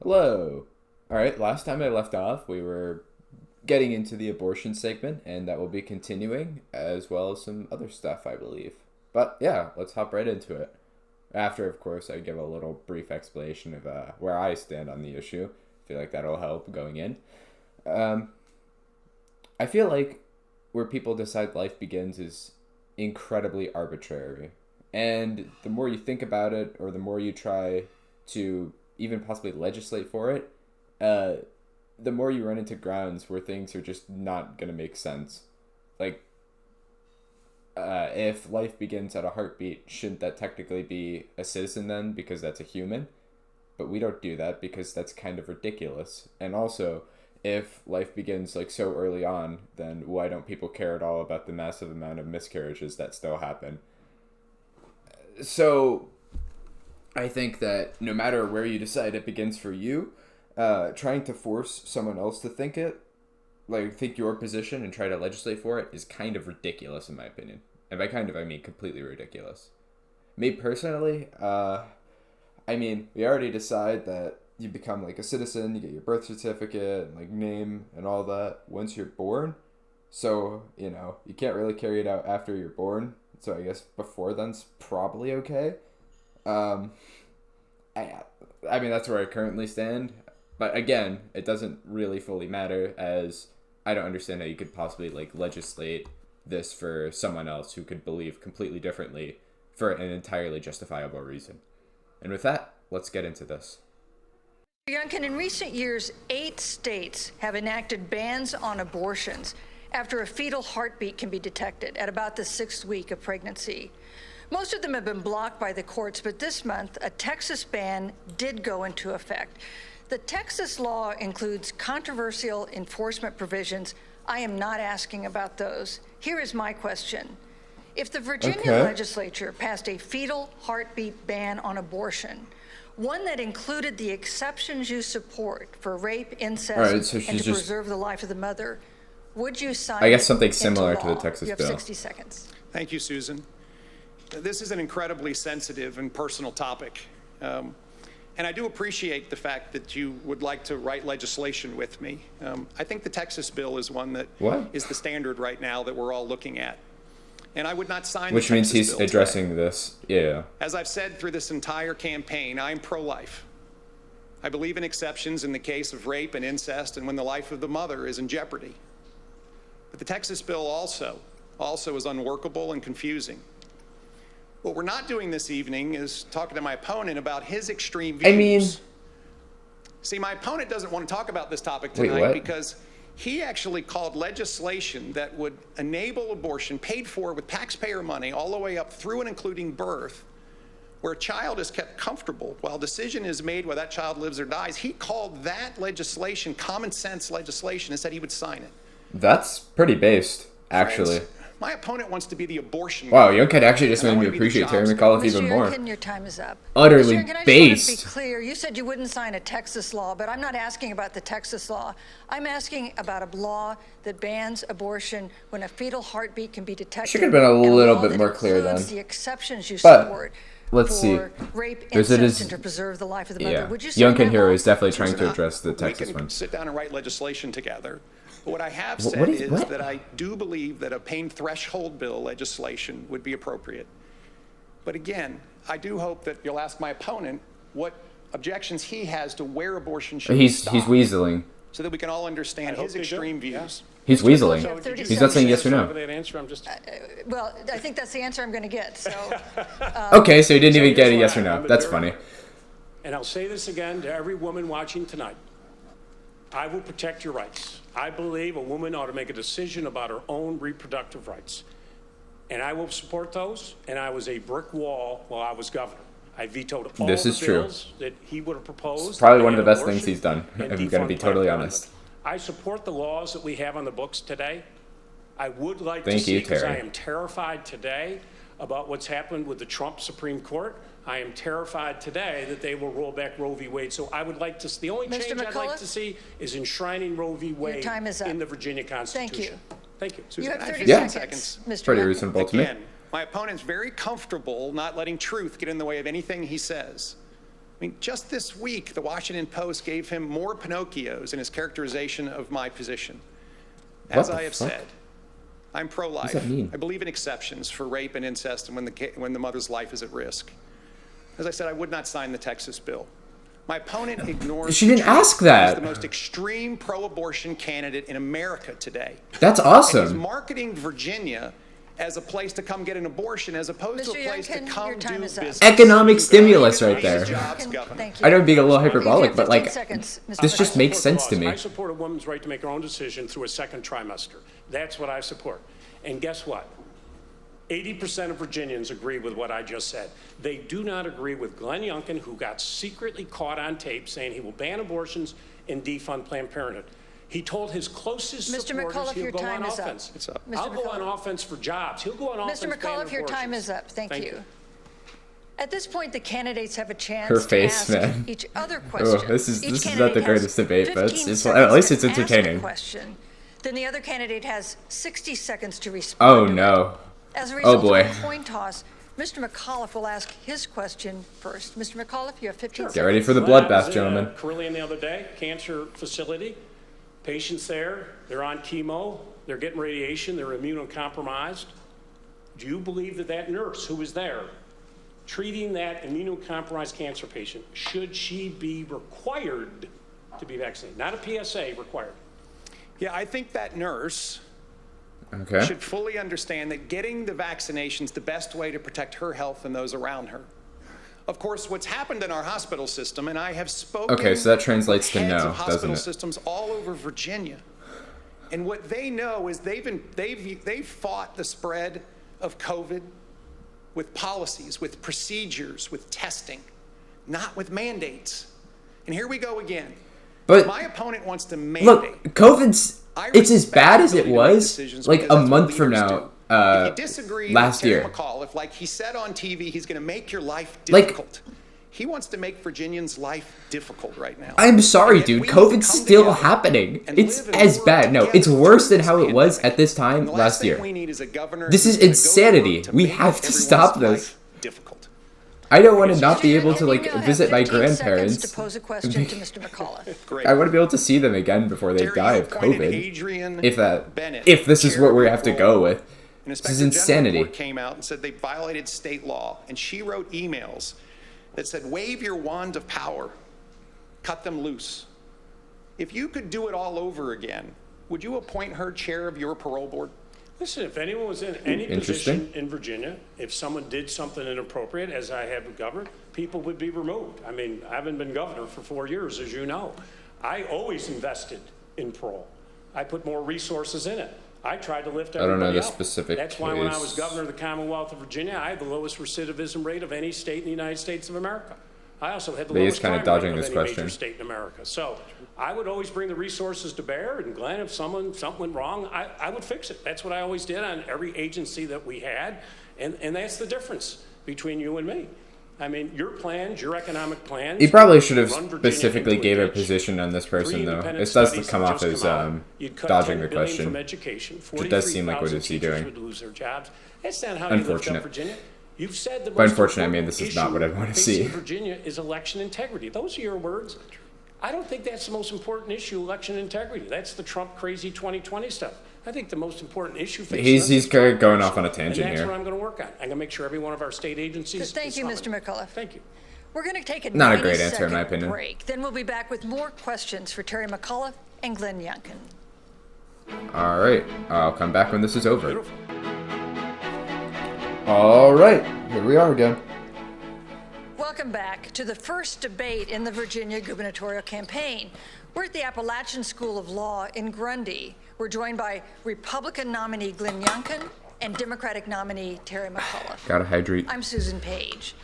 Hello. All right, last time I left off, we were getting into the abortion segment, and that will be continuing, as well as some other stuff, I believe. But yeah, let's hop right into it. After, of course, I give a little brief explanation of where I stand on the issue. I feel like that'll help going in. Um, I feel like where people decide life begins is incredibly arbitrary. And the more you think about it, or the more you try to even possibly legislate for it, uh, the more you run into grounds where things are just not going to make sense. Like, if life begins at a heartbeat, shouldn't that technically be a citizen then, because that's a human? But we don't do that because that's kind of ridiculous. And also, if life begins like so early on, then why don't people care at all about the massive amount of miscarriages that still happen? So I think that no matter where you decide it begins for you, trying to force someone else to think your position and try to legislate for it is kind of ridiculous in my opinion. And by kind of, I mean completely ridiculous. Me personally, we already decide that you become like a citizen, you get your birth certificate, and like name and all that once you're born. So, you can't really carry it out after you're born. So I guess before then's probably okay. Um, that's where I currently stand. But again, it doesn't really fully matter, as I don't understand how you could possibly like legislate this for someone else who could believe completely differently for an entirely justifiable reason. And with that, let's get into this. Youngkin, in recent years, 8 states have enacted bans on abortions after a fetal heartbeat can be detected at about the 6th week of pregnancy. Most of them have been blocked by the courts, but this month, a Texas ban did go into effect. The Texas law includes controversial enforcement provisions. I am not asking about those. Here is my question. If the Virginia legislature passed a fetal heartbeat ban on abortion, one that included the exceptions you support for rape, incest, and to preserve the life of the mother, would you sign it? I guess something similar to the Texas bill. You have 60 seconds. Thank you, Susan. This is an incredibly sensitive and personal topic. And I do appreciate the fact that you would like to write legislation with me. I think the Texas bill is one that is the standard right now that we're all looking at. And I would not sign Which the Texas means he's bill addressing today. this. Yeah. As I've said through this entire campaign, I'm pro-life. I believe in exceptions in the case of rape and incest and when the life of the mother is in jeopardy. But the Texas bill also is unworkable and confusing. What we're not doing this evening is talking to my opponent about his extreme views. See, my opponent doesn't want to talk about this topic tonight because he actually called legislation that would enable abortion paid for with taxpayer money all the way up through and including birth, where a child is kept comfortable while a decision is made whether that child lives or dies. He called that legislation common sense legislation and said he would sign it. That's pretty based, actually. Friends, my opponent wants to be the abortion. Wow, Youngkin actually just made me appreciate Terry McAuliffe even more. Youngkin, your time is up. Utterly Mr. Youngkin, I based. just want to be clear. You said you wouldn't sign a Texas law, but I'm not asking about the Texas law. I'm asking about a law that bans abortion when a fetal heartbeat can be detected. She could have been a little bit more clear then. The exceptions you support. Let's see. Rape, incest, and to preserve the life of the mother. Would you Youngkin here is definitely trying to address the Texas one. We can sit down and write legislation together. But what I have said is that I do believe that a pain threshold bill legislation would be appropriate. But again, I do hope that you'll ask my opponent what objections he has to where abortion should stop. He's weaseling. So that we can all understand his extreme views. He's weaseling. He's not saying yes or no. Well, I think that's the answer I'm going to get. So. Okay, so he didn't even get a yes or no. That's funny. And I'll say this again to every woman watching tonight. I will protect your rights. I believe a woman ought to make a decision about her own reproductive rights. And I will support those. And I was a brick wall while I was governor. I vetoed all the bills that he would have proposed. It's probably one of the best things he's done, if I'm going to be totally honest. I support the laws that we have on the books today. I would like to see, because I am terrified today about what's happened with the Trump Supreme Court. I am terrified today that they will roll back Roe v. Wade. So I would like to, the only change I'd like to see is enshrining Roe v. Wade in the Virginia Constitution. Thank you. Susan, you have 30 seconds, Mr. Pretty reasonable to me. Again, my opponent's very comfortable not letting truth get in the way of anything he says. mean, just this week, the Washington Post gave him more Pinocchios in his characterization of my position. As I have said, I'm pro-life. What does that mean? I believe in exceptions for rape and incest and when the mother's life is at risk. As I said, I would not sign the Texas bill. My opponent ignores. She didn't ask that. He's the most extreme pro-abortion candidate in America today. That's And awesome. he's marketing Virginia as a place to come get an abortion, as opposed to a place to come do business. Economic stimulus right there. Thank you. I know I'm being a little hyperbolic, but like, 15 seconds, Mr. this just makes sense to me. I support a woman's right to make her own decision through a second trimester. That's what I support. And guess what? 80% of Virginians agree with what I just said. They do not agree with Glenn Youngkin, who got secretly caught on tape saying he will ban abortions and defund Planned Parenthood. He told his closest Mr. supporters McAuliffe, he'll your go time on is up. offense. It's up. I'll Mr. go on McAuliffe. offense for jobs. He'll go on offense Mr. banning McAuliffe, your time abortions. is up. Thank you. you. At this point, the candidates have a chance Her face, to ask man. each other question. Oh, this is Each not the candidate has greatest debate, but 15 it's seconds at least to it's ask a entertaining. question. Then the other candidate has 60 seconds to respond. Oh to it. no. As a result boy. of a coin toss, Mr. McAuliffe will ask his question first. Mr. McAuliffe, you have 15 seconds. Get ready for the Well, I was bloodbath, in, gentlemen. Carillion the other day, cancer facility. Patients there, they're on chemo, they're getting radiation, they're immunocompromised. Do you believe that that nurse who was there treating that immunocompromised cancer patient, should she be required to be vaccinated? Not a PSA, required. Yeah, I think that nurse Okay. should fully understand that getting the vaccination's the best way to protect her health and those around her. Of course, what's happened in our hospital system, and I have spoken Okay, so that translates to with heads no, of hospital doesn't it? systems all over Virginia, and what they know is they've fought the spread of COVID with policies, with procedures, with testing, not with mandates. And here we go again. But My opponent wants to mandate. look, COVID's it's as bad as it was like because a that's what month from leaders now. do. If you disagree Last with Terry year. McAuliffe, like he said on TV, he's going to make your life Like- difficult. He wants to make Virginians' life difficult right now. I'm sorry, And yet dude. we need to COVID's come still together happening. and It's live and as work bad. No, together it's worse than through how this it was pandemic. at this time And the last thing year. we need is a governor This who's is gonna go to insanity. work to We make have to everyone's stop this. life difficult. I don't want to not be Mr. able to Youngkin, like you now have visit my 15 seconds grandparents. to pose a question to Mr. McAuliffe. Great. I want to be able to see them again before they Terry, die you of appointed COVID. Adrian Bennett, If this is chair what of we the have to parole go with. An This Inspector is General insanity. report came out and said they violated state law, and she wrote emails that said, wave your wand of power, cut them loose. If you could do it all over again, would you appoint her chair of your parole board? Listen, if anyone was in any Interesting. position in Virginia, if someone did something inappropriate, as I have with governor, people would be removed. I mean, I haven't been governor for 4 years, as you know. I always invested in parole. I put more resources in it. I tried to lift I don't everybody know the up. specific That's why when I case. was governor of the Commonwealth of Virginia, I had the lowest recidivism rate of any state in the United States of America. I also had the But he's lowest kinda crime dodging rate of this any question. major state in America. So I would always bring the resources to bear, and Glenn, if something went wrong, I would fix it. That's what I always did on every agency that we had, and that's the difference between you and me. I mean, your plans, your economic plans. He probably should have run Virginia specifically into gave a ditch. position on this 3 person, though. independent It does studies come have off just as come out. You'd cut dodging $10 the billion question. From education. It does seem like what 43,000 is he teachers doing? would lose their jobs. That's not how you lift up Unfortunate. Virginia. You've said the By most unfortunate, I mean important this is not what I issue want to facing see. Virginia is election integrity. Those are your words. I don't think that's the most important issue, election integrity. That's the Trump crazy 2020 stuff. I think the most important issue facing us He's is Trump going issue. off on a tangent and that's here. what I'm going to work on. I'm going to make sure every one of our state agencies. Thank is you, humming. Mr. McAuliffe. Thank you. We're going to take a Not a great answer, in my 90-second opinion. break. Then we'll be back with more questions for Terry McAuliffe and Glenn Youngkin. All right, I'll come back when this is over. Beautiful. All right, here we are again. Welcome back to the first debate in the Virginia gubernatorial campaign. We're at the Appalachian School of Law in Grundy. We're joined by Republican nominee Glenn Youngkin and Democratic nominee Terry McAuliffe. Gotta hydrate. I'm Susan Page.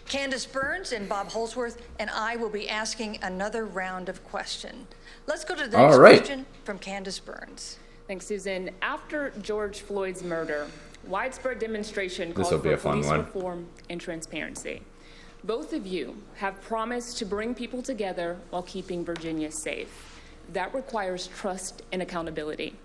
Candace Burns and Bob Holsworth and I will be asking another round of questions. Let's go to the next All right. question from Candace Burns. Thanks, Susan. After George Floyd's murder, widespread demonstration This'll called be for a fun police one. reform and transparency. Both of you have promised to bring people together while keeping Virginia safe. That requires trust and accountability.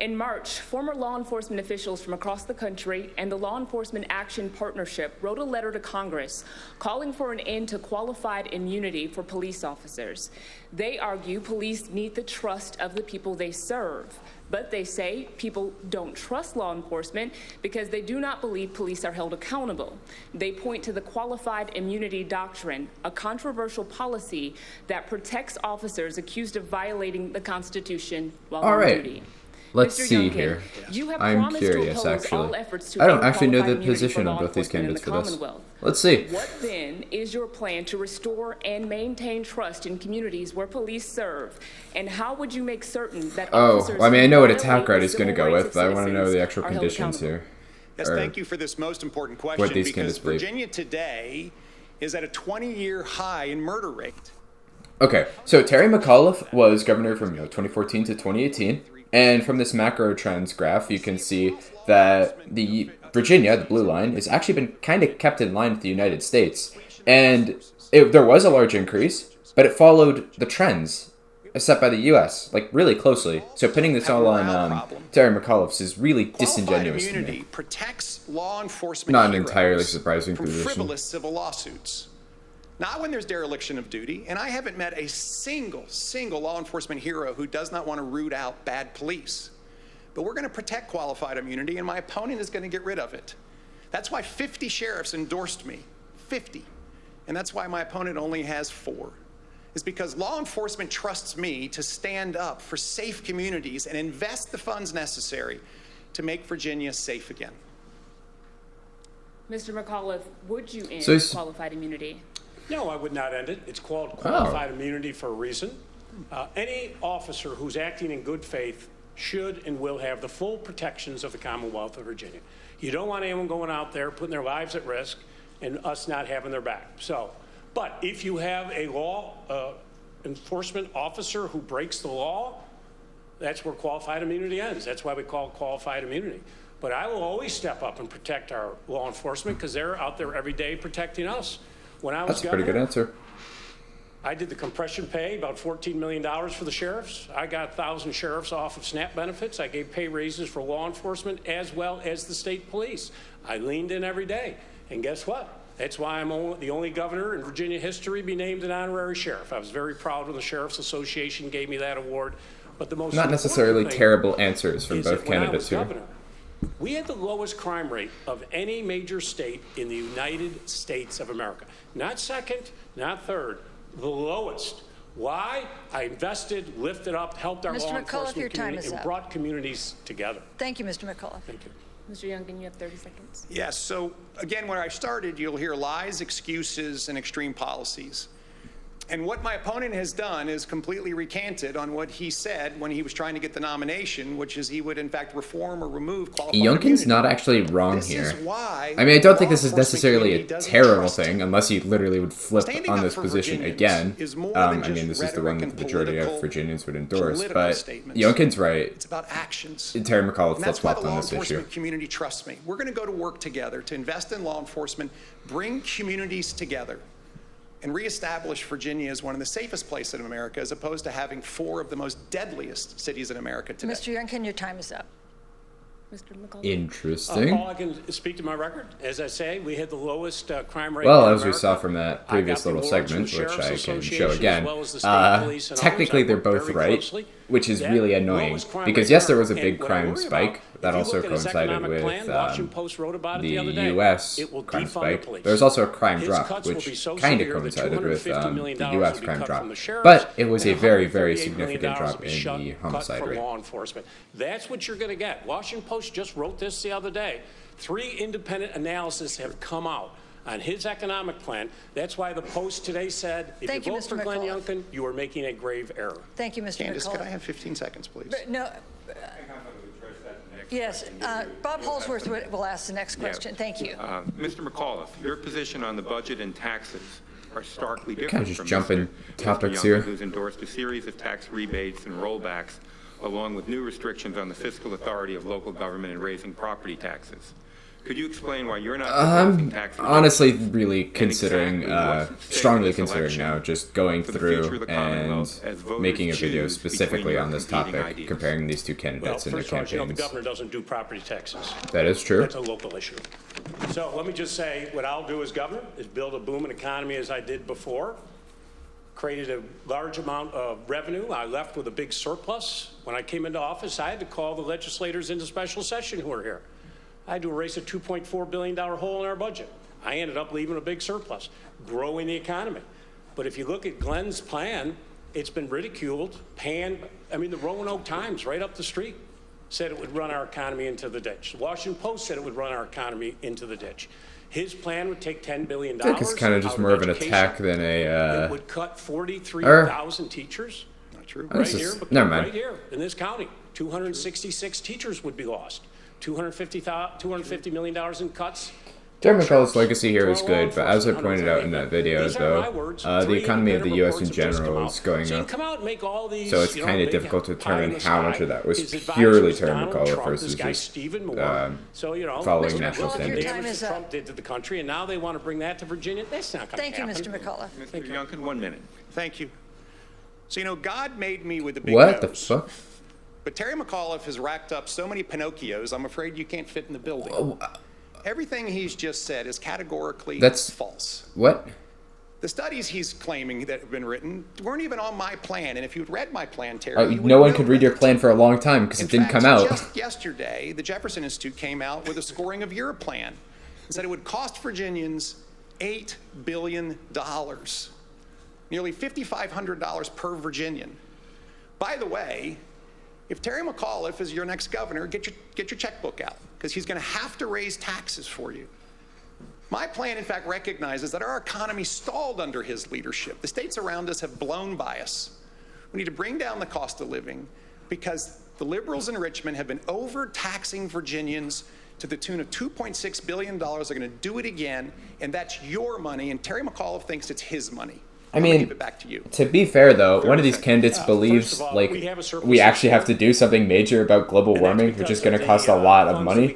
In March, former law enforcement officials from across the country and the Law Enforcement Action Partnership wrote a letter to Congress calling for an end to qualified immunity for police officers. They argue police need the trust of the people they serve. But they say people don't trust law enforcement because they do not believe police are held accountable. They point to the qualified immunity doctrine, a controversial policy that protects officers accused of violating the Constitution while on duty. Let's Mr. see Youngkin, here. you have I'm promised curious, to oppose all actually. efforts to I don't end actually know the qualified immunity position for of law both these enforcement in candidates the for this. Commonwealth. Let's see. What then is your plan to restore and maintain trust in communities where police serve? And how would you make certain that officers Well, I mean, I know what who attack violate he's going to the civil go rights with, of but I want to know the citizens actual are held conditions accountable? here. Yes, Or thank you for this most important question, what these because candidates believe. Virginia today is at a 20-year high in murder rate. Okay, so Terry McAuliffe was governor from 2014 to 2018, and from this macro trends graph, you can see that the Virginia, the blue line, has actually been kind of kept in line with the United States, and there was a large increase, but it followed the trends set by the U.S. like really closely. So putting this all on Terry McAuliffe's is really disingenuous to immunity me. protects law enforcement Not an heroes entirely surprising from position. frivolous civil lawsuits. Not when there's dereliction of duty, and I haven't met a single law enforcement hero who does not want to root out bad police. But we're going to protect qualified immunity, and my opponent is going to get rid of it. That's why 50 sheriffs endorsed me. 50. And that's why my opponent only has 4. Is because law enforcement trusts me to stand up for safe communities and invest the funds necessary to make Virginia safe again. Mr. McAuliffe, would you end qualified immunity? No, I would not end it. It's called qualified immunity for a reason. Any officer who's acting in good faith should and will have the full protections of the Commonwealth of Virginia. You don't want anyone going out there putting their lives at risk and us not having their back. But if you have a law enforcement officer who breaks the law, that's where qualified immunity ends. That's why we call it qualified immunity. But I will always step up and protect our law enforcement because they're out there every day protecting us. When I was That's a pretty good answer. I did the compression pay, about $14 million for the sheriffs. I got 1,000 sheriffs off of SNAP benefits. I gave pay raises for law enforcement as well as the state police. I leaned in every day. And guess what? That's why I'm the only governor in Virginia history to be named an honorary sheriff. I was very proud when the Sheriff's Association gave me that award. But the most not necessarily terrible answers from both candidates here. Governor, we had the lowest crime rate of any major state in the United States of America. Not second, not third, the lowest. Why? I invested, lifted up, helped our law enforcement community, and brought communities together. Thank you, Mr. McAuliffe. Thank you. Mr. Youngkin, you have 30 seconds. Yes, so again, where I started, you'll hear lies, excuses, and extreme policies. And what my opponent has done is completely recanted on what he said when he was trying to get the nomination, which is he would, in fact, reform or remove qualified immunity. Youngkin's not actually wrong This here. is why I mean, I don't think this is law enforcement necessarily a community doesn't terrible trust thing, unless he literally would flip Standing on up this for position Virginians again. is more I than mean, just this is the one that rhetoric the majority of and Virginians would endorse, political but statements. Youngkin's right. It's about actions. Terry McAuliffe And that's why flip-flopped the law on this issue. enforcement community trusts me. We're going to go to work together to invest in law enforcement, bring communities together, and reestablish Virginia as one of the safest places in America, as opposed to having 4 of the most deadliest cities in America today. Mr. Youngkin, your time is up. Mr. McAuliffe. Interesting. All I can speak to my record. As I say, we had the lowest crime rate Well, in as we America. saw from that previous little segment, which I can show again, technically they're both right, which is really annoying. Because yes, there was a big crime spike. That also coincided with the U.S. crime spike. There was also a crime drop, which kind of coincided with the U.S. crime drop. But it was a very, very significant drop in the homicide rate. That's what you're going to get. Washington Post just wrote this the other day. 3 independent analyses have come out on his economic plan. That's why the Post today said, if you vote for Glenn Youngkin, you are making a grave error. Thank you, Mr. Candace, McAuliffe. could I have 15 seconds, please? No. Yes, Bob Holsworth will ask the next question. Thank you. Mr. McAuliffe, your position on the budget and taxes are starkly different Kind of just from jumping topics Youngkin, here. who's endorsed a series of tax rebates and rollbacks, along with new restrictions on the fiscal authority of local government in raising property taxes. Could you explain why you're not raising taxes? Honestly, really considering, strongly considering now just going through and making a video specifically on this topic, comparing these two candidates and their campaigns. You know, the governor doesn't do property taxes. That is true. That's a local issue. So let me just say, what I'll do as governor is build a booming economy as I did before. Created a large amount of revenue. I left with a big surplus. When I came into office, I had to call the legislators into special session who are here. I had to erase a $2.4 billion hole in our budget. I ended up leaving a big surplus, growing the economy. But if you look at Glenn's plan, it's been ridiculed. The Roanoke Times, right up the street, said it would run our economy into the ditch. The Washington Post said it would run our economy into the ditch. His plan would take $10 billion. I think it's kind of just more of an attack than a... It would cut 43,000 teachers. Not true. Right here, never mind. Right here in this county, 266 teachers would be lost. $250 million in cuts. Terry McAuliffe's legacy here is good, but as I pointed out in that video, though, the economy of the U.S. in general is going up. So it's kind of difficult to determine how much of that was purely Terry McAuliffe versus just following national standards. Trump did to the country, and now they want to bring that to Virginia. That's not going to happen. Thank you, Mr. McAuliffe. Mr. Youngkin, 1 minute. Thank you. So, God made me with a big What the nose. fuck? But Terry McAuliffe has racked up so many Pinocchios, I'm afraid you can't fit in the building. Everything he's just said is categorically false. What? The studies he's claiming that have been written weren't even on my plan, and if you'd read my plan, Terry, no one could read your plan for a long time because it didn't come out. Just yesterday, the Jefferson Institute came out with a scoring of your plan and said it would cost Virginians $8 billion, nearly $5,500 per Virginian. By the way, if Terry McAuliffe is your next governor, get your checkbook out, because he's going to have to raise taxes for you. My plan, in fact, recognizes that our economy stalled under his leadership. The states around us have blown by us. We need to bring down the cost of living because the liberals in Richmond have been overtaxing Virginians to the tune of $2.6 billion. They're going to do it again, and that's your money, and Terry McAuliffe thinks it's his money. I mean, give it back to you. To be fair, though, one of these candidates believes, we actually have to do something major about global warming, which is going to cost a lot of money,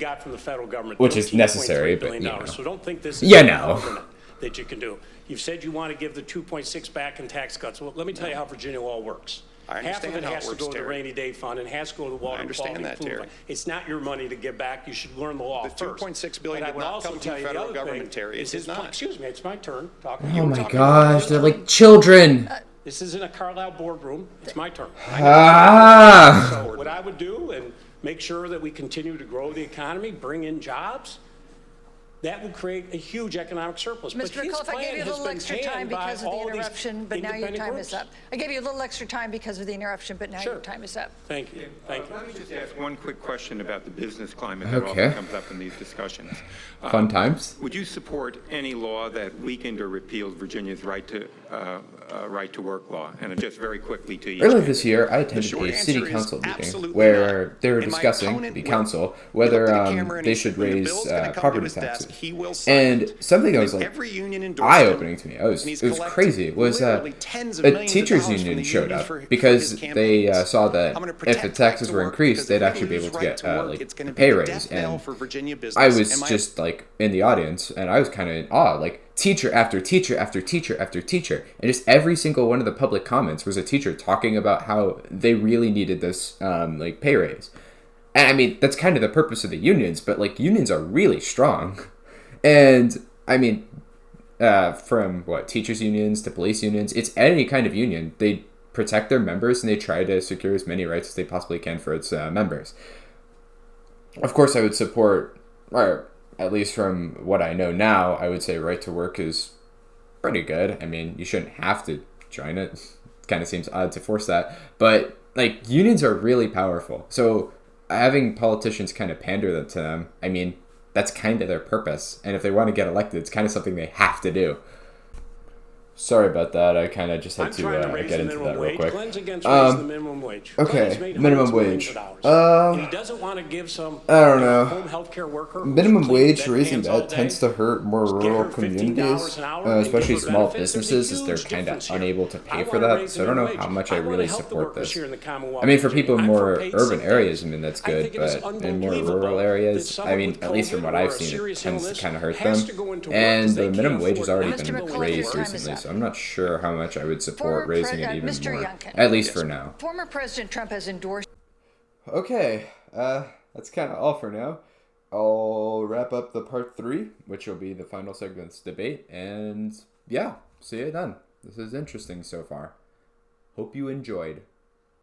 which is necessary, but, So don't think this is that you can do. You've said you want to give the 2.6 back in tax cuts. Well, let me tell you how Virginia all works. Half of it has to go to the rainy day fund and has to go to the water and quality food fund. It's not your money to give back. You should learn the law first. The $2.6 billion did not come from federal government, Terry. It did not. Excuse me, it's my turn. Oh my gosh, they're like children. This isn't a Carlisle boardroom. It's my turn. Ah. So what I would do and make sure that we continue to grow the economy, bring in jobs, that would create a huge economic surplus. Mr. McAuliffe, I gave you a little extra time because of the interruption, but now your time is up. I gave you a little extra time because of the interruption, but now your time is up. Thank you. Thank you. Let me just ask one quick question about the business climate that often comes up in these discussions. Fun times. Would you support any law that weakened or repealed Virginia's right to work law? And just very quickly to earlier this year, I attended a city council meeting where they were discussing, the council, whether they should raise property taxes. And something that was like eye-opening to me, it was crazy, was a teachers union showed up because they saw that if the taxes were increased, they'd actually be able to get a pay raise. And I was just like in the audience, and I was kind of in awe, like teacher after teacher after teacher after teacher, and just every single one of the public comments was a teacher talking about how they really needed this like pay raise. And I mean, that's kind of the purpose of the unions, but like unions are really strong. And I mean, from teachers unions to police unions, it's any kind of union. They protect their members and they try to secure as many rights as they possibly can for its members. Of course, I would support, or at least from what I know now, I would say right to work is pretty good. I mean, you shouldn't have to join it. It kind of seems odd to force that. But like unions are really powerful. So having politicians kind of pander to them, I mean, that's kind of their purpose. And if they want to get elected, it's kind of something they have to do. Sorry about that. I kind of just had I'm trying to to raise get the into minimum that real wage. quick. Glenn's against raising the minimum wage. Okay, Glenn's made minimum hundreds of wage. millions of dollars. And he doesn't want to give some I don't know. home healthcare worker who's Minimum cleaning wage, raising bedpans all that day, tends to hurt more get rural her communities, $15 an hour and give especially her small benefits. There's a businesses, as they're huge kind of difference here. unable to I pay for wanna that. raise So I the don't know minimum how wage. much I I wanna really help the support workers this. here in the Commonwealth I mean, for of Virginia. people in I'm more for paid urban sick areas, days. I mean, that's I good, think it is but in more unbelievable rural that areas, someone I mean, with at least from COVID what or I've a seen, it serious tends to illness kind of hurt has them. to go into work And 'cause the they minimum can't wage has afford already it. Mr. been McAuliffe, your raised time is recently, up. so I'm not sure how much I would support raising it even Mr. more, Youngkin. at least for now. Former President Trump has endorsed. Okay, that's kind of all for now. I'll wrap up the part 3, which will be the final segment's debate, and yeah, see you then. This is interesting so far. Hope you enjoyed.